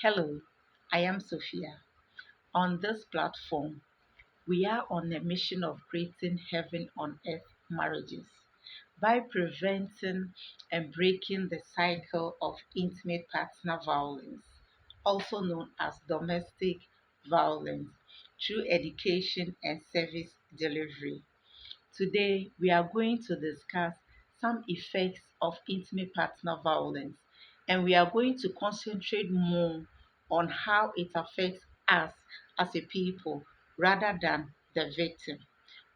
Hello, I am Sophia. On this platform, we are on a mission of creating heaven on earth marriages by preventing and breaking the cycle of intimate partner violence, also known as domestic violence, through education and service delivery. Today, we are going to discuss some effects of intimate partner violence, and we are going to concentrate more on how it affects us as a people rather than the victim.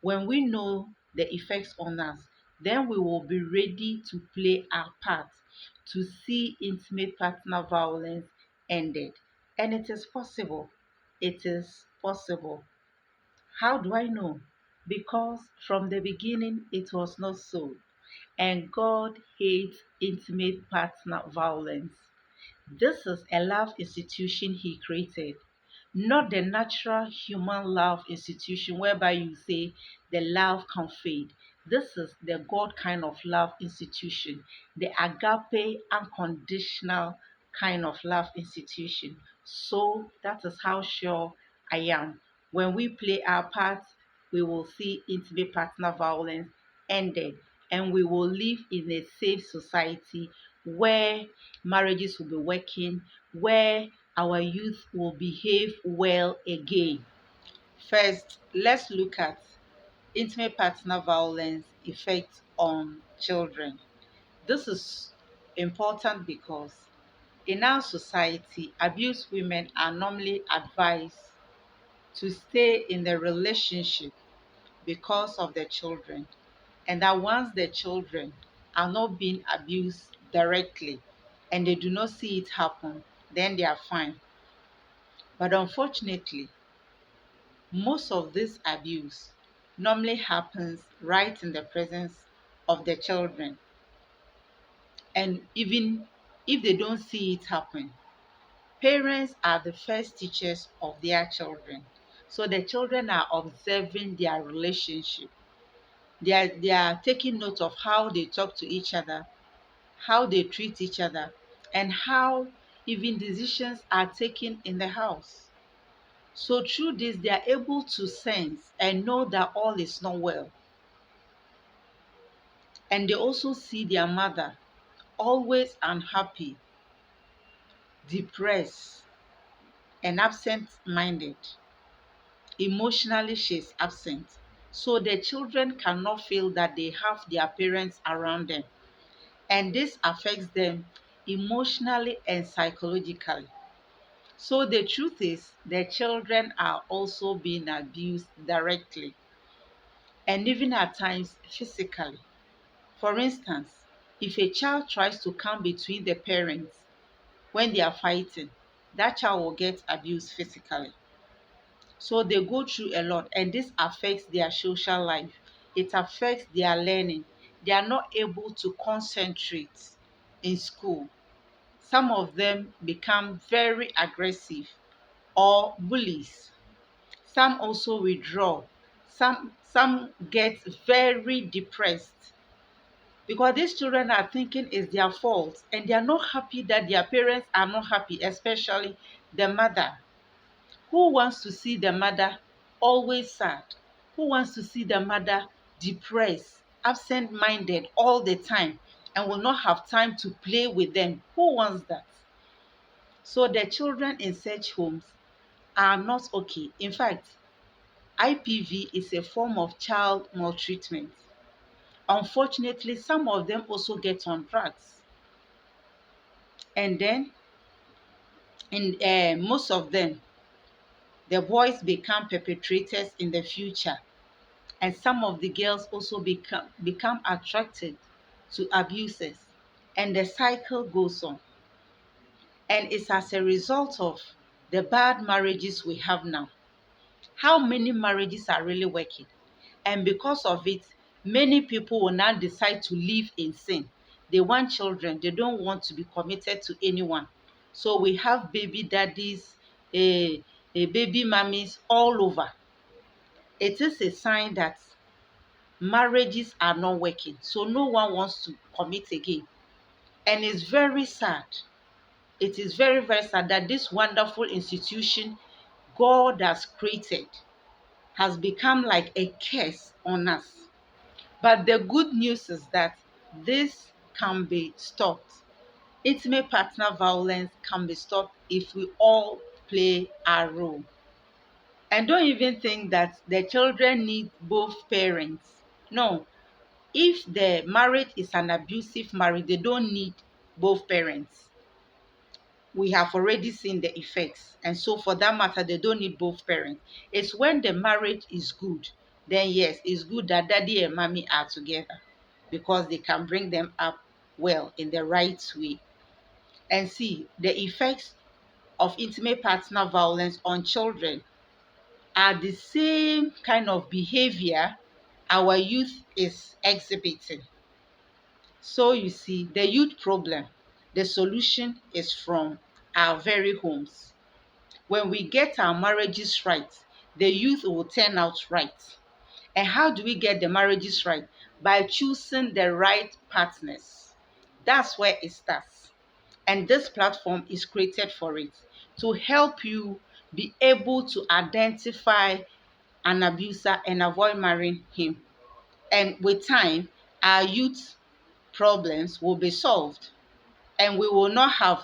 When we know the effects on us, then we will be ready to play our part to see intimate partner violence ended. And it is possible. It is possible. How do I know? Because from the beginning it was not so. And God hates intimate partner violence. This is a love institution He created, not the natural human love institution whereby you say the love can fade. This is the God kind of love institution, the agape unconditional kind of love institution. So that is how sure I am. When we play our part, we will see intimate partner violence ended and we will live in a safe society where marriages will be working, where our youth will behave well again. First, let's look at intimate partner violence effect on children. This is important because in our society, abused women are normally advised to stay in the relationship because of their children, and that once their children are not being abused directly and they do not see it happen, then they are fine. But unfortunately, most of this abuse normally happens right in the presence of the children. And even if they don't see it happen, parents are the first teachers of their children. So the children are observing their relationship. They are taking note of how they talk to each other, how they treat each other, and how even decisions are taken in the house. So through this, they are able to sense and know that all is not well. And they also see their mother always unhappy, depressed, and absent-minded. Emotionally, she's absent. So the children cannot feel that they have their parents around them. And this affects them emotionally and psychologically. So the truth is, the children are also being abused directly and even at times physically. For instance, if a child tries to come between the parents when they are fighting, that child will get abused physically. So they go through a lot, and this affects their social life. It affects their learning. They are not able to concentrate in school. Some of them become very aggressive or bullies. Some also withdraw. Some get very depressed because these children are thinking it's their fault and they are not happy that their parents are not happy, especially the mother. Who wants to see the mother always sad? Who wants to see the mother depressed, absent-minded all the time and will not have time to play with them? Who wants that? So the children in such homes are not okay. In fact, IPV is a form of child maltreatment. Unfortunately, some of them also get on drugs. And then, in most of them, the boys become perpetrators in the future. And some of the girls also become attracted to abusers. And the cycle goes on. And it's as a result of the bad marriages we have now. How many marriages are really working? And because of it, many people will now decide to live in sin. They want children, they don't want to be committed to anyone. So we have baby daddies, baby mummies all over. It is a sign that marriages are not working. So no one wants to commit again. And it's very sad It is very, very sad that this wonderful institution God has created has become like a curse on us. But the good news is that this can be stopped. Intimate partner violence can be stopped if we all play our role. And don't even think that the children need both parents. No, if the marriage is an abusive marriage, they don't need both parents. We have already seen the effects. And so, for that matter, they don't need both parents. It's when the marriage is good, then yes, it's good that daddy and mommy are together because they can bring them up well in the right way. And see, the effects of intimate partner violence on children are the same kind of behavior our youth is exhibiting. So you see, the youth problem, the solution is from our very homes. When we get our marriages right, the youth will turn out right. And how do we get the marriages right? By choosing the right partners. That's where it starts. And this platform is created for it to help you be able to identify an abuser and avoid marrying him. And with time, our youth problems will be solved and we will not have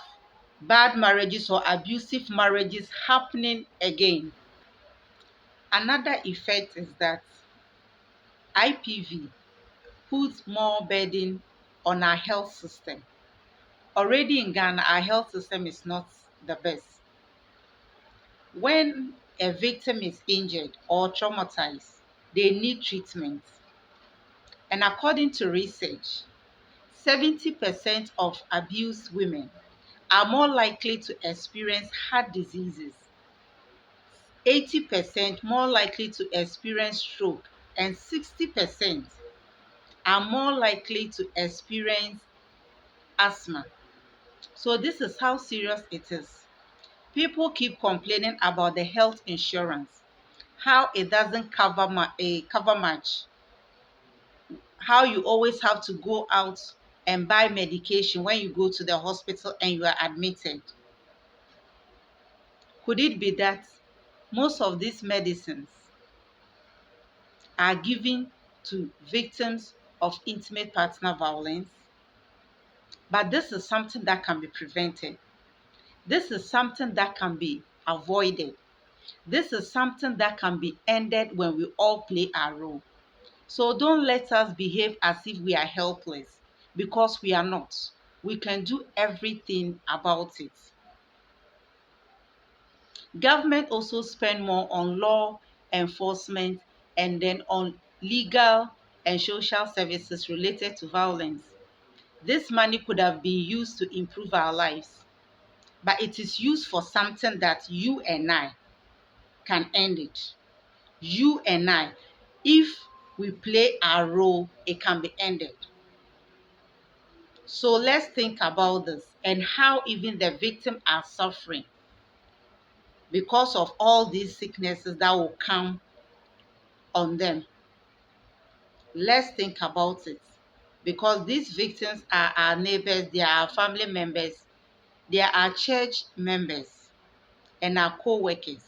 bad marriages or abusive marriages happening again. Another effect is that IPV puts more burden on our health system. Already in Ghana, our health system is not the best. When a victim is injured or traumatized, they need treatment. And according to research, 70% of abused women are more likely to experience heart diseases, 80% more likely to experience stroke, and 60% are more likely to experience asthma. So, this is how serious it is. People keep complaining about the health insurance, how it doesn't cover much, how you always have to go out and buy medication when you go to the hospital and you are admitted. Could it be that most of these medicines are given to victims of intimate partner violence? But this is something that can be prevented. This is something that can be avoided. This is something that can be ended when we all play our role. So don't let us behave as if we are helpless because we are not. We can do everything about it. Government also spend more on law enforcement and then on legal and social services related to violence. This money could have been used to improve our lives, but it is used for something that you and I can end it. You and I, if we play our role, it can be ended. So let's think about this and how even the victim are suffering because of all these sicknesses that will come on them. Let's think about it because these victims are our neighbors, they are our family members, they are our church members and our co-workers.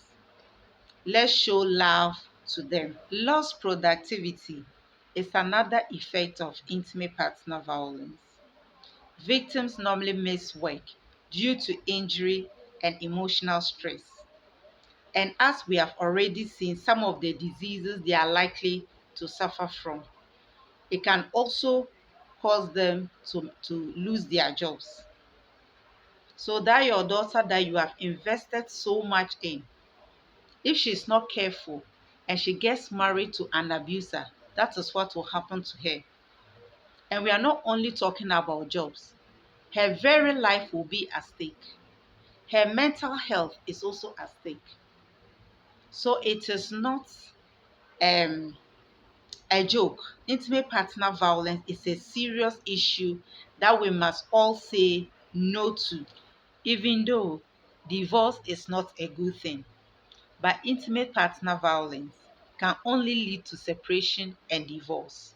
Let's show love to them. Lost productivity is another effect of intimate partner violence. Victims normally miss work due to injury and emotional stress. And as we have already seen, some of the diseases they are likely to suffer from, it can also cause them to lose their jobs. So that your daughter that you have invested so much in, if she's not careful and she gets married to an abuser, that is what will happen to her. And we are not only talking about jobs, her very life will be at stake. Her mental health is also at stake. So it is not um, a joke. Intimate partner violence is a serious issue that we must all say no to, even though divorce is not a good thing. But intimate partner violence can only lead to separation and divorce.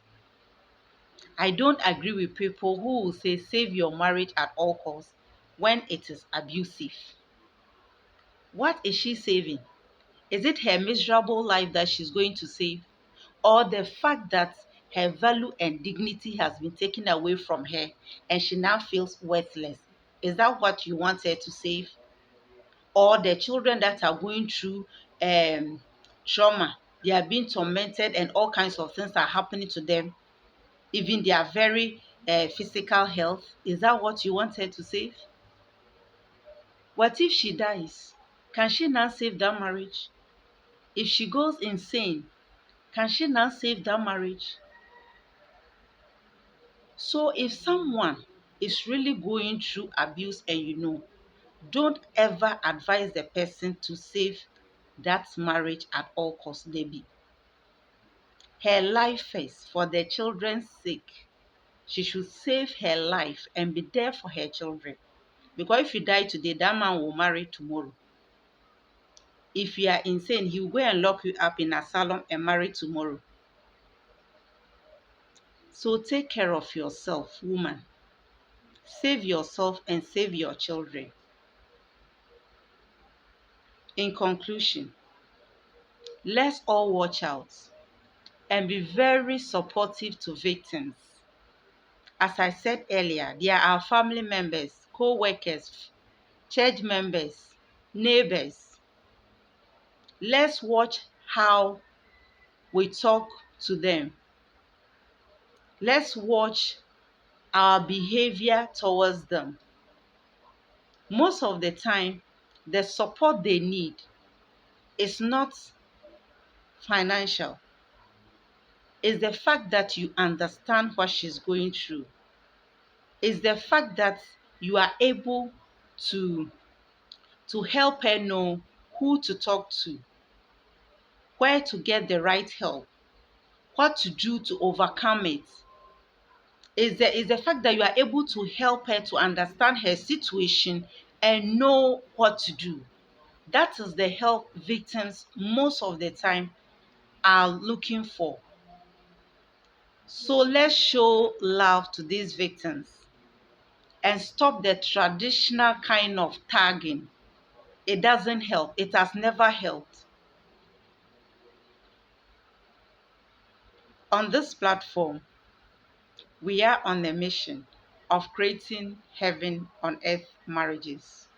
I don't agree with people who will say save your marriage at all costs. when it is abusive. What is she saving? Is it her miserable life that she's going to save? Or the fact that her value and dignity has been taken away from her and she now feels worthless? Is that what you want her to save? Or the children that are going through um, trauma, they are being tormented and all kinds of things are happening to them, even their very physical health? Is that what you want her to save? What if she dies? Can she now save that marriage? If she goes insane, can she now save that marriage? So if someone is really going through abuse and don't ever advise the person to save that marriage at all costs, Debbie. Her life first, for the children's sake. She should save her life and be there for her children. Because if you die today, that man will marry tomorrow. If you are insane, he will go and lock you up in asylum and marry tomorrow. So take care of yourself, woman. Save yourself and save your children. In conclusion, let's all watch out and be very supportive to victims. As I said earlier, they are our family members, co-workers, church members, neighbors. Let's watch how we talk to them. Let's watch our behavior towards them. Most of the time, the support they need is not financial. It's the fact that you understand what she's going through. It's the fact that you are able to help her know who to talk to, where to get the right help, what to do to overcome it. Is the fact that you are able to help her to understand her situation and know what to do. That is the help victims most of the time are looking for. So let's show love to these victims and stop the traditional kind of tagging. It doesn't help. It has never helped. On this platform, we are on a mission of creating heaven on earth marriages.